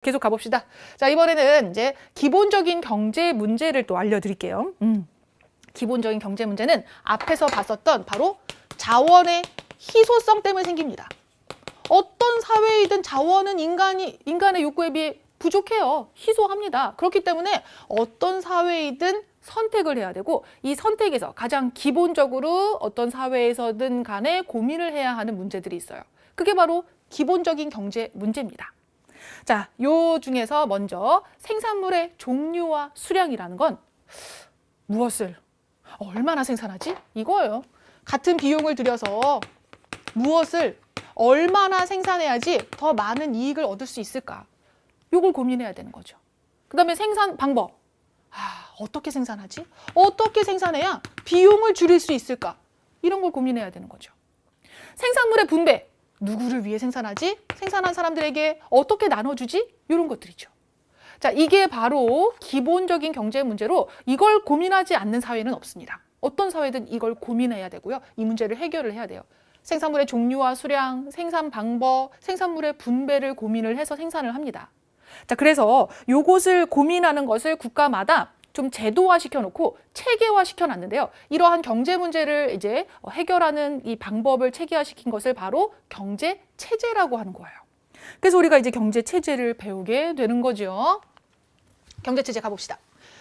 계속 가봅시다. 자, 이번에는 이제 기본적인 경제 문제를 또 알려드릴게요. 기본적인 경제 문제는 앞에서 봤었던 바로 자원의 희소성 때문에 생깁니다. 어떤 사회이든 자원은 인간의 욕구에 비해 부족해요. 희소합니다. 그렇기 때문에 어떤 사회이든 선택을 해야 되고 이 선택에서 가장 기본적으로 어떤 사회에서든 간에 고민을 해야 하는 문제들이 있어요. 그게 바로 기본적인 경제 문제입니다. 자, 요 중에서 먼저 생산물의 종류와 수량이라는 건 무엇을 얼마나 생산하지? 이거예요. 같은 비용을 들여서 무엇을 얼마나 생산해야지 더 많은 이익을 얻을 수 있을까? 요걸 고민해야 되는 거죠. 그 다음에 생산 방법. 어떻게 생산하지? 어떻게 생산해야 비용을 줄일 수 있을까? 이런 걸 고민해야 되는 거죠. 생산물의 분배. 누구를 위해 생산하지? 생산한 사람들에게 어떻게 나눠주지? 이런 것들이죠. 자, 이게 바로 기본적인 경제 문제로 이걸 고민하지 않는 사회는 없습니다. 어떤 사회든 이걸 고민해야 되고요. 이 문제를 해결을 해야 돼요. 생산물의 종류와 수량, 생산 방법, 생산물의 분배를 고민을 해서 생산을 합니다. 자, 그래서 요것을 고민하는 것을 국가마다 좀 제도화 시켜놓고 체계화 시켜놨는데요. 이러한 경제 문제를 이제 해결하는 이 방법을 체계화시킨 것을 바로 경제 체제라고 하는 거예요. 그래서 우리가 이제 경제 체제를 배우게 되는 거죠. 경제 체제 가봅시다.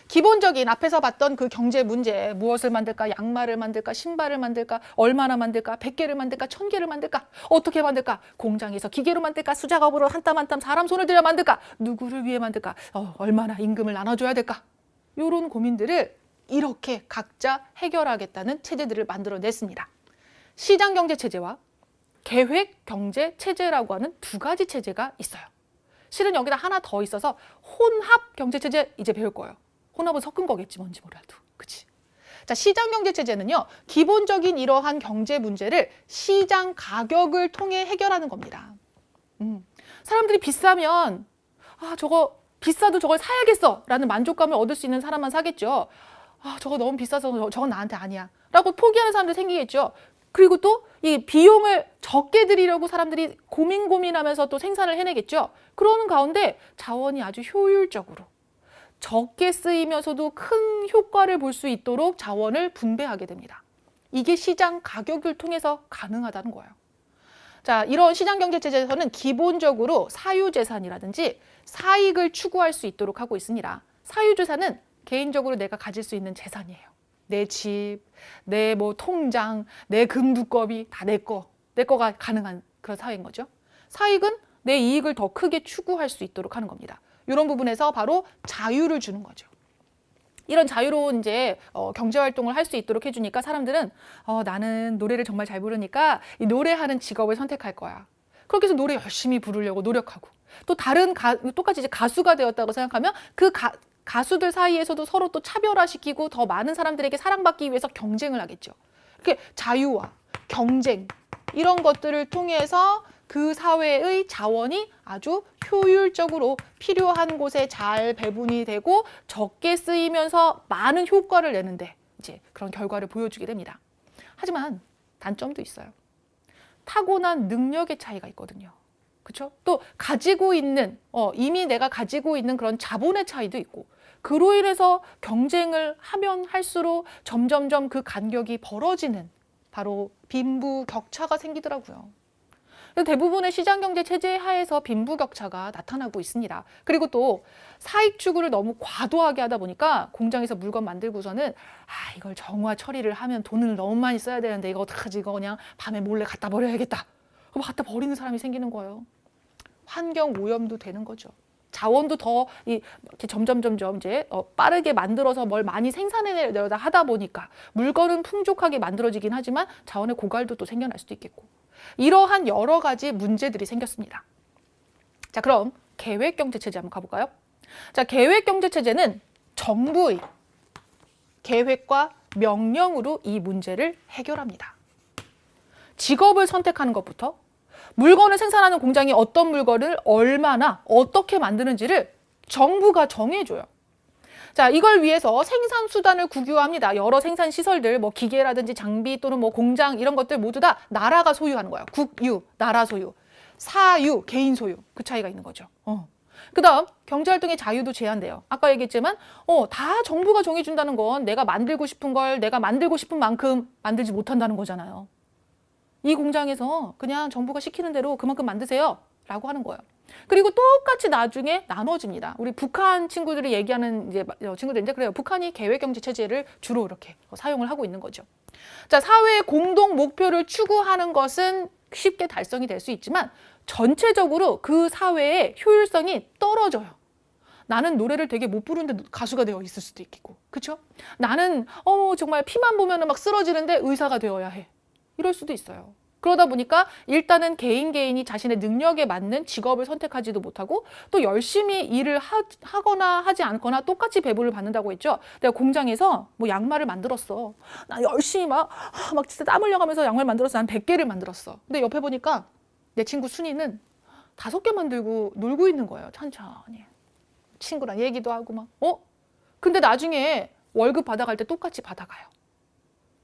기본적인 앞에서 봤던 그 경제 문제, 무엇을 만들까? 양말을 만들까? 신발을 만들까? 얼마나 만들까? 100개를 만들까? 1000개를 만들까? 어떻게 만들까? 공장에서 기계로 만들까? 수작업으로 한 땀 한 땀 사람 손을 들여 만들까? 누구를 위해 만들까? 얼마나 임금을 나눠줘야 될까? 이런 고민들을 이렇게 각자 해결하겠다는 체제들을 만들어냈습니다. 시장경제체제와 계획경제체제라고 하는 두 가지 체제가 있어요. 실은 여기다 하나 더 있어서 혼합경제체제 이제 배울 거예요. 혼합은 섞은 거겠지 뭔지 몰라도. 그치? 자, 시장경제체제는요. 기본적인 이러한 경제 문제를 시장 가격을 통해 해결하는 겁니다. 사람들이 비싸면 저거 비싸도 저걸 사야겠어 라는 만족감을 얻을 수 있는 사람만 사겠죠. 저거 너무 비싸서 저건 나한테 아니야 라고 포기하는 사람들 생기겠죠. 그리고 또 이 비용을 적게 들이려고 사람들이 고민하면서 또 생산을 해내겠죠. 그러는 가운데 자원이 아주 효율적으로 적게 쓰이면서도 큰 효과를 볼 수 있도록 자원을 분배하게 됩니다. 이게 시장 가격을 통해서 가능하다는 거예요. 자, 이런 시장경제체제에서는 기본적으로 사유재산이라든지 사익을 추구할 수 있도록 하고 있습니다. 사유재산은 개인적으로 내가 가질 수 있는 재산이에요. 내 집, 내 통장, 내 금두꺼비 다 내 거가 가능한 그런 사회인 거죠. 사익은 내 이익을 더 크게 추구할 수 있도록 하는 겁니다. 이런 부분에서 바로 자유를 주는 거죠. 이런 자유로운 이제 경제활동을 할 수 있도록 해주니까 사람들은 나는 노래를 정말 잘 부르니까 이 노래하는 직업을 선택할 거야. 그렇게 해서 노래 열심히 부르려고 노력하고 또 다른 똑같이 이제 가수가 되었다고 생각하면 그 가수들 사이에서도 서로 또 차별화시키고 더 많은 사람들에게 사랑받기 위해서 경쟁을 하겠죠. 이렇게 자유와 경쟁 이런 것들을 통해서 그 사회의 자원이 아주 효율적으로 필요한 곳에 잘 배분이 되고 적게 쓰이면서 많은 효과를 내는데 이제 그런 결과를 보여주게 됩니다. 하지만 단점도 있어요. 타고난 능력의 차이가 있거든요. 그렇죠? 또 가지고 있는 이미 내가 가지고 있는 그런 자본의 차이도 있고 그로 인해서 경쟁을 하면 할수록 점점점 그 간격이 벌어지는 바로 빈부격차가 생기더라고요. 대부분의 시장경제 체제 하에서 빈부격차가 나타나고 있습니다. 그리고 또 사익 추구를 너무 과도하게 하다 보니까 공장에서 물건 만들고서는 이걸 정화 처리를 하면 돈을 너무 많이 써야 되는데 이거 어떡하지? 이거 그냥 밤에 몰래 갖다 버려야겠다. 그럼 갖다 버리는 사람이 생기는 거예요. 환경 오염도 되는 거죠. 자원도 더 이렇게 점점 이제 빠르게 만들어서 뭘 많이 생산해내려다 하다 보니까 물건은 풍족하게 만들어지긴 하지만 자원의 고갈도 또 생겨날 수도 있겠고 이러한 여러 가지 문제들이 생겼습니다. 자, 그럼 계획경제체제 한번 가볼까요? 자, 계획경제체제는 정부의 계획과 명령으로 이 문제를 해결합니다. 직업을 선택하는 것부터 물건을 생산하는 공장이 어떤 물건을 얼마나 어떻게 만드는지를 정부가 정해줘요. 자, 이걸 위해서 생산 수단을 국유화합니다. 여러 생산 시설들, 기계라든지 장비 또는 공장 이런 것들 모두 다 나라가 소유하는 거예요. 국유, 나라 소유. 사유, 개인 소유. 그 차이가 있는 거죠. 그다음 경제활동의 자유도 제한돼요. 아까 얘기했지만 다 정부가 정해준다는 건 내가 만들고 싶은 걸 내가 만들고 싶은 만큼 만들지 못한다는 거잖아요. 이 공장에서 그냥 정부가 시키는 대로 그만큼 만드세요 라고 하는 거예요. 그리고 똑같이 나중에 나눠집니다. 우리 북한 친구들이 얘기하는 이제 친구들인데 그래요. 북한이 계획경제 체제를 주로 이렇게 사용을 하고 있는 거죠. 자, 사회의 공동 목표를 추구하는 것은 쉽게 달성이 될 수 있지만 전체적으로 그 사회의 효율성이 떨어져요. 나는 노래를 되게 못 부르는데 가수가 되어 있을 수도 있겠고, 그렇죠? 나는 정말 피만 보면은 막 쓰러지는데 의사가 되어야 해. 이럴 수도 있어요. 그러다 보니까 일단은 개인이 자신의 능력에 맞는 직업을 선택하지도 못하고 또 열심히 일을 하거나 하지 않거나 똑같이 배분을 받는다고 했죠. 내가 공장에서 뭐 양말을 만들었어. 나 열심히 막 진짜 땀 흘려가면서 양말 만들었어. 한 100개를 만들었어. 근데 옆에 보니까 내 친구 순이는 5개 만들고 놀고 있는 거예요. 천천히. 친구랑 얘기도 하고 막. 근데 나중에 월급 받아갈 때 똑같이 받아가요.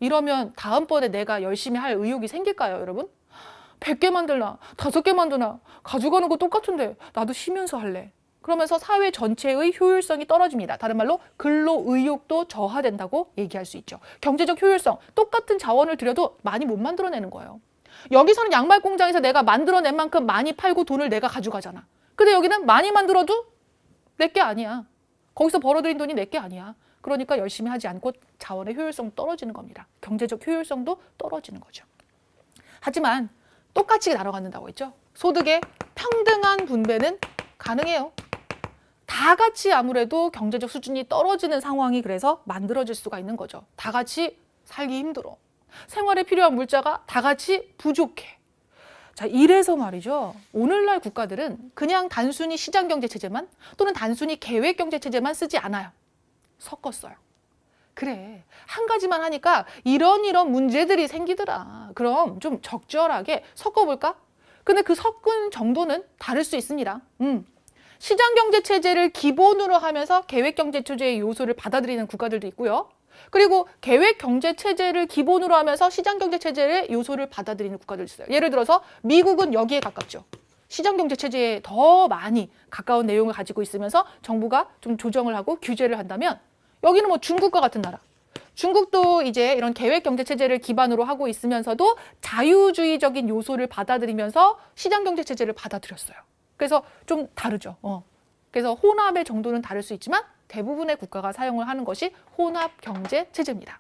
이러면 다음번에 내가 열심히 할 의욕이 생길까요, 여러분? 100개 만들나, 5개 만드나, 가져가는 거 똑같은데 나도 쉬면서 할래. 그러면서 사회 전체의 효율성이 떨어집니다. 다른 말로 근로 의욕도 저하된다고 얘기할 수 있죠. 경제적 효율성, 똑같은 자원을 들여도 많이 못 만들어내는 거예요. 여기서는 양말 공장에서 내가 만들어낸 만큼 많이 팔고 돈을 내가 가져가잖아. 근데 여기는 많이 만들어도 내 게 아니야. 거기서 벌어들인 돈이 내 게 아니야. 그러니까 열심히 하지 않고 자원의 효율성 떨어지는 겁니다. 경제적 효율성도 떨어지는 거죠. 하지만 똑같이 나눠갖는다고 했죠. 소득의 평등한 분배는 가능해요. 다 같이 아무래도 경제적 수준이 떨어지는 상황이 그래서 만들어질 수가 있는 거죠. 다 같이 살기 힘들어. 생활에 필요한 물자가 다 같이 부족해. 자, 이래서 말이죠. 오늘날 국가들은 그냥 단순히 시장경제체제만 또는 단순히 계획경제체제만 쓰지 않아요. 섞었어요. 그래, 한 가지만 하니까 이런 문제들이 생기더라. 그럼 좀 적절하게 섞어볼까? 근데 그 섞은 정도는 다를 수 있습니다. 시장경제체제를 기본으로 하면서 계획경제체제의 요소를 받아들이는 국가들도 있고요. 그리고 계획경제체제를 기본으로 하면서 시장경제체제의 요소를 받아들이는 국가들도 있어요. 예를 들어서 미국은 여기에 가깝죠. 시장경제체제에 더 많이 가까운 내용을 가지고 있으면서 정부가 좀 조정을 하고 규제를 한다면 여기는 뭐 중국과 같은 나라. 중국도 이제 이런 계획경제체제를 기반으로 하고 있으면서도 자유주의적인 요소를 받아들이면서 시장경제체제를 받아들였어요. 그래서 좀 다르죠. 그래서 혼합의 정도는 다를 수 있지만 대부분의 국가가 사용을 하는 것이 혼합경제체제입니다.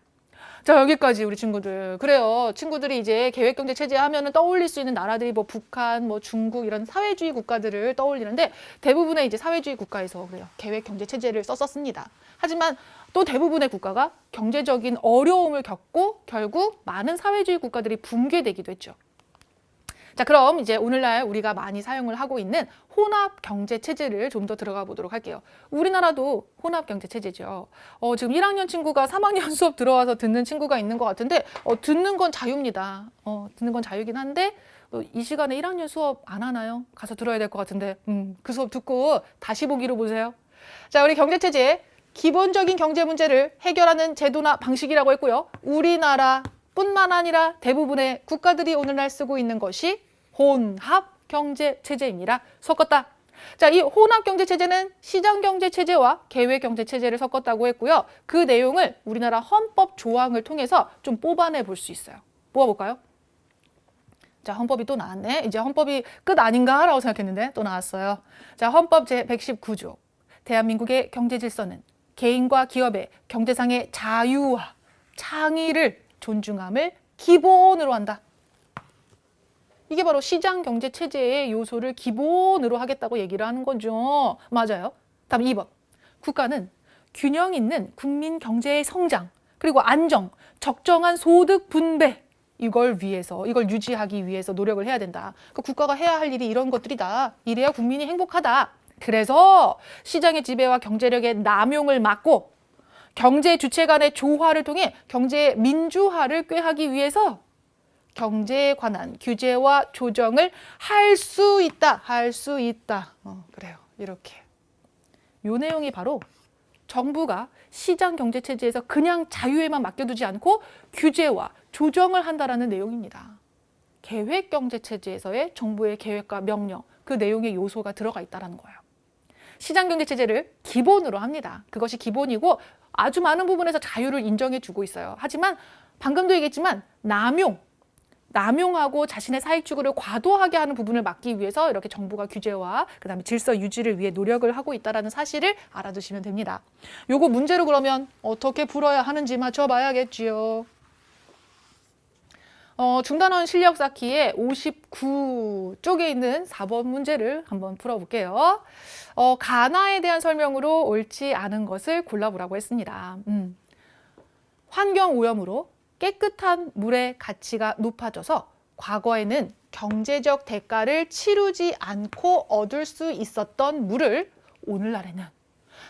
자, 여기까지 우리 친구들. 그래요. 친구들이 이제 계획경제체제 하면은 떠올릴 수 있는 나라들이 뭐 북한, 뭐 중국 이런 사회주의 국가들을 떠올리는데 대부분의 이제 사회주의 국가에서 그래요. 계획경제체제를 썼었습니다. 하지만 또 대부분의 국가가 경제적인 어려움을 겪고 결국 많은 사회주의 국가들이 붕괴되기도 했죠. 자, 그럼 이제 오늘날 우리가 많이 사용을 하고 있는 혼합경제체제를 좀 더 들어가 보도록 할게요. 우리나라도 혼합경제체제죠. 지금 1학년 친구가 3학년 수업 들어와서 듣는 친구가 있는 것 같은데 듣는 건 자유입니다. 듣는 건 자유긴 한데 이 시간에 1학년 수업 안 하나요? 가서 들어야 될 것 같은데 그 수업 듣고 다시 보기로 보세요. 자, 우리 경제체제 기본적인 경제 문제를 해결하는 제도나 방식이라고 했고요. 우리나라뿐만 아니라 대부분의 국가들이 오늘날 쓰고 있는 것이 혼합경제체제입니다. 섞었다. 자, 이 혼합경제체제는 시장경제체제와 계획경제체제를 섞었다고 했고요. 그 내용을 우리나라 헌법 조항을 통해서 좀 뽑아내 볼 수 있어요. 뽑아볼까요? 자, 헌법이 또 나왔네. 이제 헌법이 끝 아닌가 라고 생각했는데 또 나왔어요. 자, 헌법 제119조. 대한민국의 경제질서는 개인과 기업의 경제상의 자유와 창의를 존중함을 기본으로 한다. 이게 바로 시장경제체제의 요소를 기본으로 하겠다고 얘기를 하는 거죠. 맞아요. 다음 2번. 국가는 균형 있는 국민 경제의 성장, 그리고 안정, 적정한 소득 분배, 이걸 유지하기 위해서 노력을 해야 된다. 그러니까 국가가 해야 할 일이 이런 것들이다. 이래야 국민이 행복하다. 그래서 시장의 지배와 경제력의 남용을 막고 경제 주체 간의 조화를 통해 경제 민주화를 꾀하기 위해서 경제에 관한 규제와 조정을 할 수 있다. 그래요. 이렇게. 요 내용이 바로 정부가 시장경제체제에서 그냥 자유에만 맡겨두지 않고 규제와 조정을 한다라는 내용입니다. 계획경제체제에서의 정부의 계획과 명령, 그 내용의 요소가 들어가 있다는 거예요. 시장 경제 체제를 기본으로 합니다. 그것이 기본이고 아주 많은 부분에서 자유를 인정해 주고 있어요. 하지만 방금도 얘기했지만 남용하고 자신의 사익 추구를 과도하게 하는 부분을 막기 위해서 이렇게 정부가 규제와 그다음에 질서 유지를 위해 노력을 하고 있다는 사실을 알아두시면 됩니다. 요거 문제로 그러면 어떻게 풀어야 하는지 맞춰봐야겠지요. 중단원 실력 쌓기의 59쪽에 있는 4번 문제를 한번 풀어볼게요. 가나에 대한 설명으로 옳지 않은 것을 골라보라고 했습니다. 환경 오염으로 깨끗한 물의 가치가 높아져서 과거에는 경제적 대가를 치르지 않고 얻을 수 있었던 물을 오늘날에는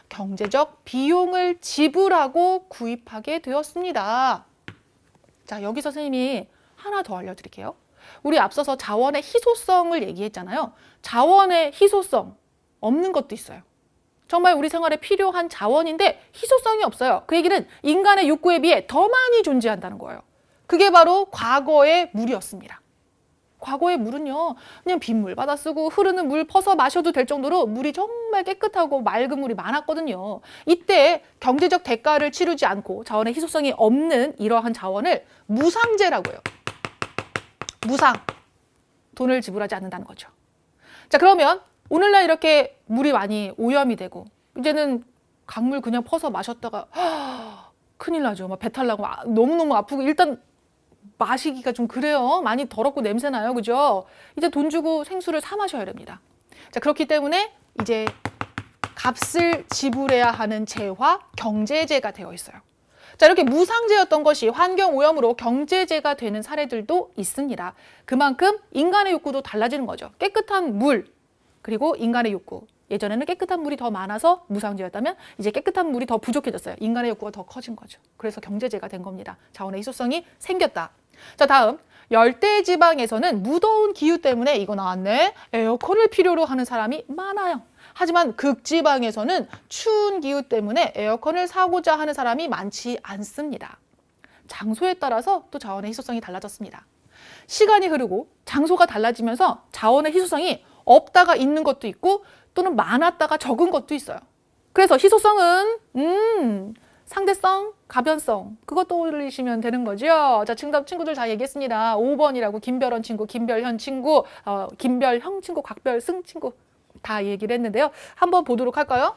경제적 비용을 지불하고 구입하게 되었습니다. 자, 여기서 선생님이 하나 더 알려드릴게요. 우리 앞서서 자원의 희소성을 얘기했잖아요. 자원의 희소성 없는 것도 있어요. 정말 우리 생활에 필요한 자원인데 희소성이 없어요. 그 얘기는 인간의 욕구에 비해 더 많이 존재한다는 거예요. 그게 바로 과거의 물이었습니다. 과거의 물은요, 그냥 빗물 받아 쓰고 흐르는 물 퍼서 마셔도 될 정도로 물이 정말 깨끗하고 맑은 물이 많았거든요. 이때 경제적 대가를 치르지 않고 자원의 희소성이 없는 이러한 자원을 무상재라고 해요. 무상. 돈을 지불하지 않는다는 거죠. 자, 그러면 오늘날 이렇게 물이 많이 오염이 되고 이제는 강물 그냥 퍼서 마셨다가 큰일 나죠. 막 배탈 나고 너무너무 아프고 일단 마시기가 좀 그래요. 많이 더럽고 냄새 나요. 그죠? 이제 돈 주고 생수를 사 마셔야 됩니다. 자, 그렇기 때문에 이제 값을 지불해야 하는 재화, 경제재가 되어 있어요. 자, 이렇게 무상재였던 것이 환경오염으로 경제재가 되는 사례들도 있습니다. 그만큼 인간의 욕구도 달라지는 거죠. 깨끗한 물, 그리고 인간의 욕구. 예전에는 깨끗한 물이 더 많아서 무상재였다면 이제 깨끗한 물이 더 부족해졌어요. 인간의 욕구가 더 커진 거죠. 그래서 경제재가 된 겁니다. 자원의 희소성이 생겼다. 자, 다음. 열대지방에서는 무더운 기후 때문에 이거 나왔네. 에어컨을 필요로 하는 사람이 많아요. 하지만 극지방에서는 추운 기후 때문에 에어컨을 사고자 하는 사람이 많지 않습니다. 장소에 따라서 또 자원의 희소성이 달라졌습니다. 시간이 흐르고 장소가 달라지면서 자원의 희소성이 없다가 있는 것도 있고 또는 많았다가 적은 것도 있어요. 그래서 희소성은 상대성, 가변성 그거 떠올리시면 되는 거죠. 자, 정답 친구들 다 얘기했습니다. 5번이라고 김별원 친구, 김별현 친구, 김별형 친구, 곽별승 친구 다 얘기를 했는데요. 한번 보도록 할까요?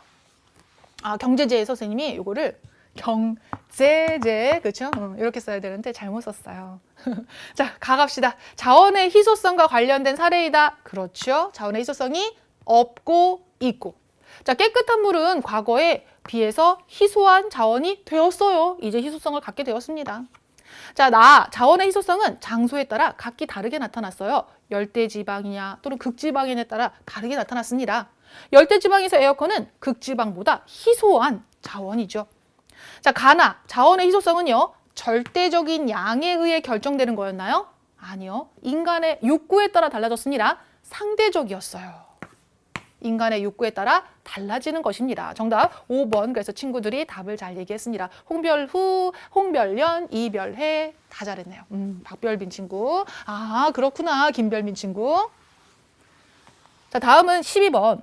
경제재 선생님이 이거를 경제재, 그렇죠? 이렇게 써야 되는데 잘못 썼어요. 자, 가갑시다. 자원의 희소성과 관련된 사례이다. 그렇죠. 자원의 희소성이 없고 있고. 자, 깨끗한 물은 과거에 비해서 희소한 자원이 되었어요. 이제 희소성을 갖게 되었습니다. 자, 자원의 희소성은 장소에 따라 각기 다르게 나타났어요. 열대지방이냐 또는 극지방에 따라 다르게 나타났습니다. 열대지방에서 에어컨은 극지방보다 희소한 자원이죠. 자, 가나, 자원의 희소성은요, 절대적인 양에 의해 결정되는 거였나요? 아니요. 인간의 욕구에 따라 달라졌습니다. 상대적이었어요. 인간의 욕구에 따라 달라지는 것입니다. 정답 5번. 그래서 친구들이 답을 잘 얘기했습니다. 홍별후, 홍별연, 이별해 다 잘했네요. 박별빈 친구. 그렇구나. 김별민 친구. 자, 다음은 12번.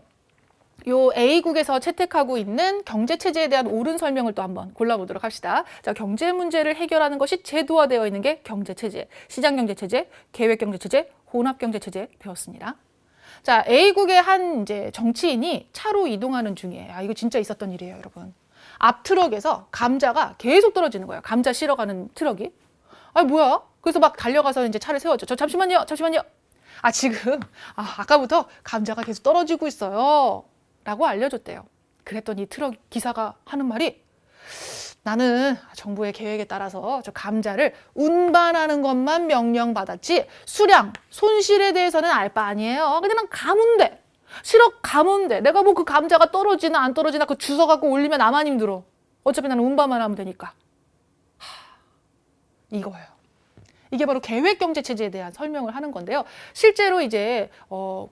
요 A국에서 채택하고 있는 경제체제에 대한 옳은 설명을 또 한번 골라보도록 합시다. 자, 경제 문제를 해결하는 것이 제도화되어 있는 게 경제체제, 시장경제체제, 계획경제체제, 혼합경제체제 배웠습니다. 자, A국의 한 이제 정치인이 차로 이동하는 중에, 이거 진짜 있었던 일이에요, 여러분. 앞 트럭에서 감자가 계속 떨어지는 거예요. 감자 실어 가는 트럭이. 뭐야? 그래서 막 달려가서 이제 차를 세웠죠. 저 잠시만요. 지금 아까부터 감자가 계속 떨어지고 있어요. 라고 알려줬대요. 그랬더니 트럭 기사가 하는 말이 나는 정부의 계획에 따라서 저 감자를 운반하는 것만 명령받았지 수량, 손실에 대해서는 알 바 아니에요. 그냥 가면 돼. 실어 가면 돼. 내가 뭐 그 감자가 떨어지나 안 떨어지나 그 주워 갖고 올리면 나만 힘들어. 어차피 나는 운반만 하면 되니까. 이거예요. 이게 바로 계획경제체제에 대한 설명을 하는 건데요. 실제로 이제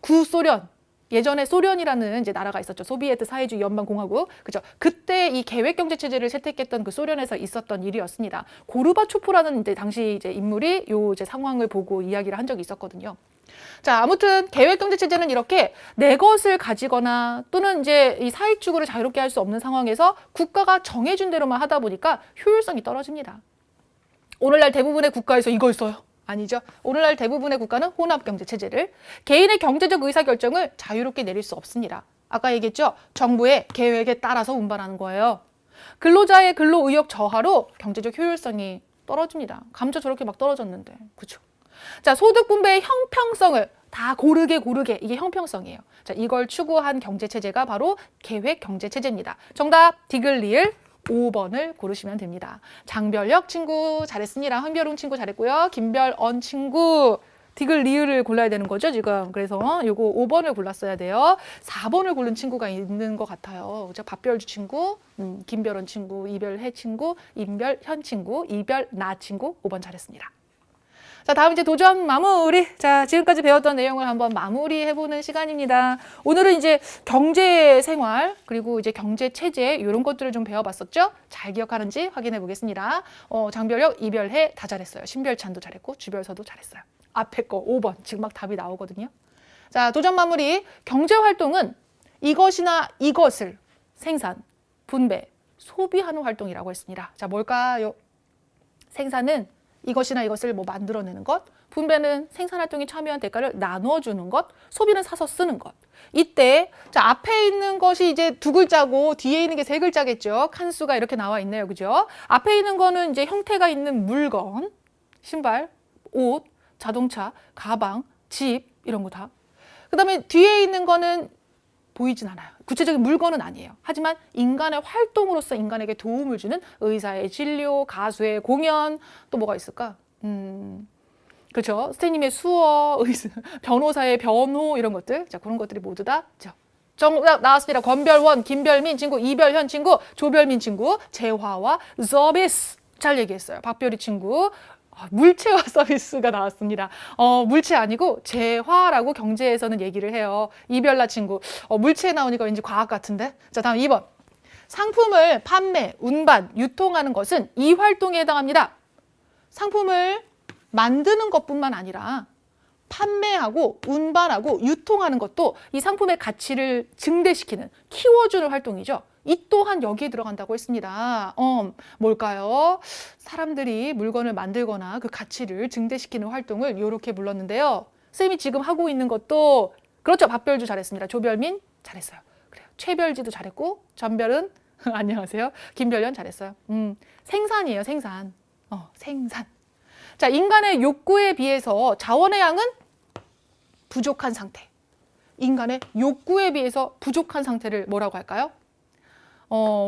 구소련, 예전에 소련이라는 이제 나라가 있었죠. 소비에트 사회주의 연방공화국. 그죠? 그때 이 계획경제체제를 채택했던 그 소련에서 있었던 일이었습니다. 고르바초프라는 이제 당시 이제 인물이 요 이제 상황을 보고 이야기를 한 적이 있었거든요. 자, 아무튼 계획경제체제는 이렇게 내 것을 가지거나 또는 이제 이 사익 추구를 자유롭게 할 수 없는 상황에서 국가가 정해준 대로만 하다 보니까 효율성이 떨어집니다. 오늘날 대부분의 국가에서 이걸 써요. 아니죠. 오늘날 대부분의 국가는 혼합경제체제를, 개인의 경제적 의사결정을 자유롭게 내릴 수 없습니다. 아까 얘기했죠. 정부의 계획에 따라서 운반하는 거예요. 근로자의 근로의욕 저하로 경제적 효율성이 떨어집니다. 감자 저렇게 막 떨어졌는데. 그렇죠. 자, 소득 분배의 형평성을 다 고르게 이게 형평성이에요. 자, 이걸 추구한 경제체제가 바로 계획경제체제입니다. 정답 디글리을 5번을 고르시면 됩니다. 장별혁 친구 잘했습니다. 황별웅 친구 잘했고요. 김별언 친구 디글리을을 골라야 되는 거죠, 지금. 그래서 요거 5번을 골랐어야 돼요. 4번을 고른 친구가 있는 것 같아요. 그죠? 밥별주 친구, 김별언 친구, 이별해 친구, 임별현 친구, 이별나 친구 5번 잘했습니다. 자, 다음 이제 도전 마무리. 자, 지금까지 배웠던 내용을 한번 마무리해보는 시간입니다. 오늘은 이제 경제 생활, 그리고 이제 경제 체제, 이런 것들을 좀 배워봤었죠? 잘 기억하는지 확인해 보겠습니다. 장별혁, 이별해 다 잘했어요. 신별찬도 잘했고, 주별서도 잘했어요. 앞에 거 5번. 지금 막 답이 나오거든요. 자, 도전 마무리. 경제 활동은 이것이나 이것을 생산, 분배, 소비하는 활동이라고 했습니다. 자, 뭘까요? 생산은 이것이나 이것을 뭐 만들어내는 것, 분배는 생산활동에 참여한 대가를 나눠주는 것, 소비는 사서 쓰는 것. 이때 자, 앞에 있는 것이 이제 두 글자고 뒤에 있는 게 세 글자겠죠. 칸수가 이렇게 나와 있네요. 그죠? 앞에 있는 거는 이제 형태가 있는 물건, 신발, 옷, 자동차, 가방, 집 이런 거 다. 그다음에 뒤에 있는 거는 보이진 않아요. 구체적인 물건은 아니에요. 하지만 인간의 활동으로서 인간에게 도움을 주는 의사의 진료, 가수의 공연, 또 뭐가 있을까? 그렇죠. 선생님의 수어, 변호사의 변호 이런 것들. 자, 그런 것들이 모두 다 정답 나왔습니다. 권별원, 김별민 친구, 이별현 친구, 조별민 친구, 재화와 서비스. 잘 얘기했어요. 박별이 친구. 물체화 서비스가 나왔습니다. 물체 아니고 재화라고 경제에서는 얘기를 해요. 이별나 친구. 물체에 나오니까 왠지 과학 같은데. 자, 다음 2번. 상품을 판매, 운반, 유통하는 것은 이 활동에 해당합니다. 상품을 만드는 것뿐만 아니라 판매하고 운반하고 유통하는 것도 이 상품의 가치를 증대시키는, 키워주는 활동이죠. 이 또한 여기에 들어간다고 했습니다. 뭘까요? 사람들이 물건을 만들거나 그 가치를 증대시키는 활동을 이렇게 불렀는데요. 쌤이 지금 하고 있는 것도 그렇죠. 밥별주 잘했습니다. 조별민 잘했어요. 그래요. 최별지도 잘했고 전별은 안녕하세요. 김별연 잘했어요. 생산이에요. 생산. 생산. 자, 인간의 욕구에 비해서 자원의 양은 부족한 상태. 인간의 욕구에 비해서 부족한 상태를 뭐라고 할까요?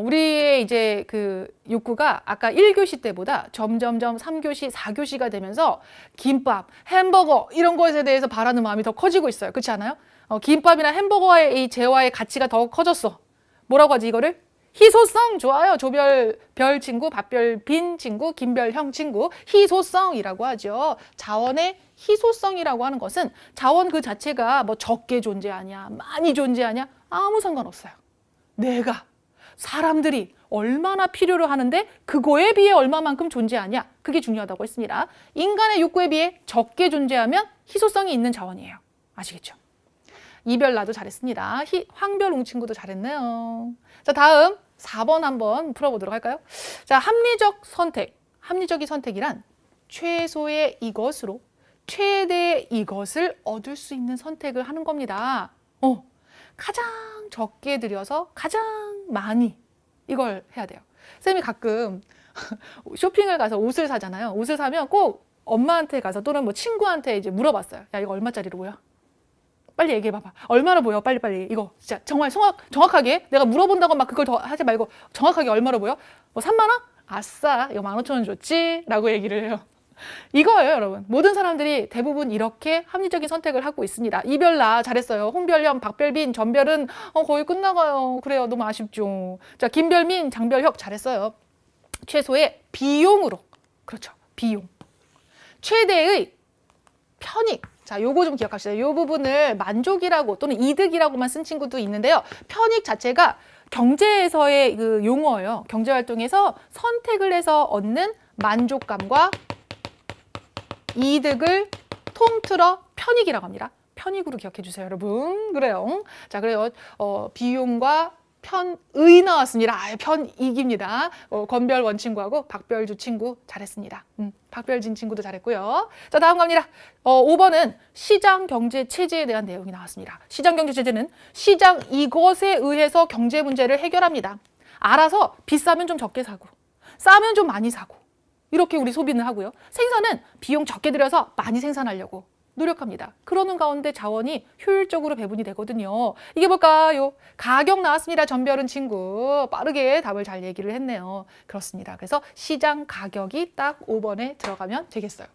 우리의 이제 그 욕구가 아까 1교시 때보다 점점점 3교시, 4교시가 되면서 김밥, 햄버거 이런 것에 대해서 바라는 마음이 더 커지고 있어요. 그렇지 않아요? 김밥이나 햄버거의 이 재화의 가치가 더 커졌어. 뭐라고 하지 이거를? 희소성 좋아요. 조별 친구, 밥별빈 친구, 김별형 친구 희소성이라고 하죠. 자원의 희소성이라고 하는 것은 자원 그 자체가 뭐 적게 존재하냐 많이 존재하냐 아무 상관없어요. 내가 사람들이 얼마나 필요로 하는데 그거에 비해 얼마만큼 존재하냐 그게 중요하다고 했습니다. 인간의 욕구에 비해 적게 존재하면 희소성이 있는 자원이에요. 아시겠죠? 이별나도 잘했습니다. 황별웅 친구도 잘했네요. 자, 다음 4번 한번 풀어보도록 할까요? 자, 합리적 선택. 합리적인 선택이란 최소의 이것으로 최대의 이것을 얻을 수 있는 선택을 하는 겁니다. 가장 적게 들여서 가장 많이 이걸 해야 돼요. 쌤이 가끔 쇼핑을 가서 옷을 사잖아요. 옷을 사면 꼭 엄마한테 가서 또는 뭐 친구한테 이제 물어봤어요. 야, 이거 얼마짜리로 보여? 빨리 얘기해봐봐. 얼마로 보여? 빨리빨리. 이거 진짜 정말 정확하게 내가 물어본다고 막 그걸 더 하지 말고 정확하게 얼마로 보여? 뭐 3만 원? 아싸, 이거 15,000원 줬지? 라고 얘기를 해요. 이거예요, 여러분. 모든 사람들이 대부분 이렇게 합리적인 선택을 하고 있습니다. 이별나 잘했어요. 홍별현, 박별빈, 전별은 거의 끝나가요. 그래요. 너무 아쉽죠. 자, 김별민, 장별혁 잘했어요. 최소의 비용으로. 그렇죠. 비용. 최대의 편익. 자, 요거 좀 기억합시다. 요 부분을 만족이라고 또는 이득이라고만 쓴 친구도 있는데요. 편익 자체가 경제에서의 그 용어예요. 경제활동에서 선택을 해서 얻는 만족감과 이득을 통틀어 편익이라고 합니다. 편익으로 기억해 주세요, 여러분. 그래요. 자, 그래요. 비용과 편의 나왔습니다. 편익입니다. 권별원 친구하고 박별주 친구 잘했습니다. 박별진 친구도 잘했고요. 자, 다음 갑니다. 5번은 시장경제체제에 대한 내용이 나왔습니다. 시장경제체제는 시장 이것에 의해서 경제 문제를 해결합니다. 알아서 비싸면 좀 적게 사고 싸면 좀 많이 사고 이렇게 우리 소비는 하고요. 생산은 비용 적게 들여서 많이 생산하려고 노력합니다. 그러는 가운데 자원이 효율적으로 배분이 되거든요. 이게 뭘까요? 가격 나왔습니다. 전별은 친구. 빠르게 답을 잘 얘기를 했네요. 그렇습니다. 그래서 시장 가격이 딱 5번에 들어가면 되겠어요.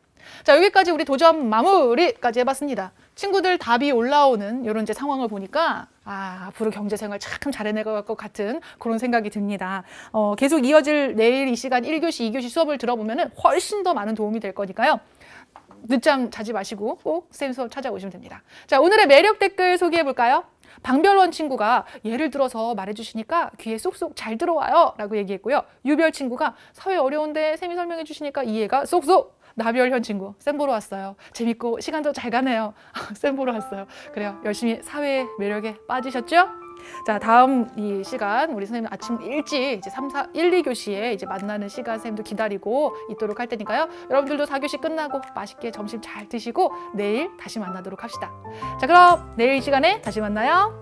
자, 여기까지 우리 도전 마무리까지 해봤습니다. 친구들 답이 올라오는 이런 이제 상황을 보니까 앞으로 경제생활 참 잘해낼 것 같은 그런 생각이 듭니다. 계속 이어질 내일 이 시간 1교시, 2교시 수업을 들어보면 훨씬 더 많은 도움이 될 거니까요. 늦잠 자지 마시고 꼭 쌤 수업 찾아오시면 됩니다. 자, 오늘의 매력 댓글 소개해 볼까요? 방별원 친구가 예를 들어서 말해주시니까 귀에 쏙쏙 잘 들어와요 라고 얘기했고요. 유별 친구가 사회 어려운데 쌤이 설명해 주시니까 이해가 쏙쏙. 나별현 친구, 쌤 보러 왔어요. 재밌고 시간도 잘 가네요. 쌤 보러 왔어요. 그래요. 열심히 사회의 매력에 빠지셨죠? 자, 다음 이 시간 우리 선생님 아침 일찍 이제 3, 4, 1, 2교시에 이제 만나는 시간 선생님도 기다리고 있도록 할 테니까요. 여러분들도 4교시 끝나고 맛있게 점심 잘 드시고 내일 다시 만나도록 합시다. 자, 그럼 내일 이 시간에 다시 만나요.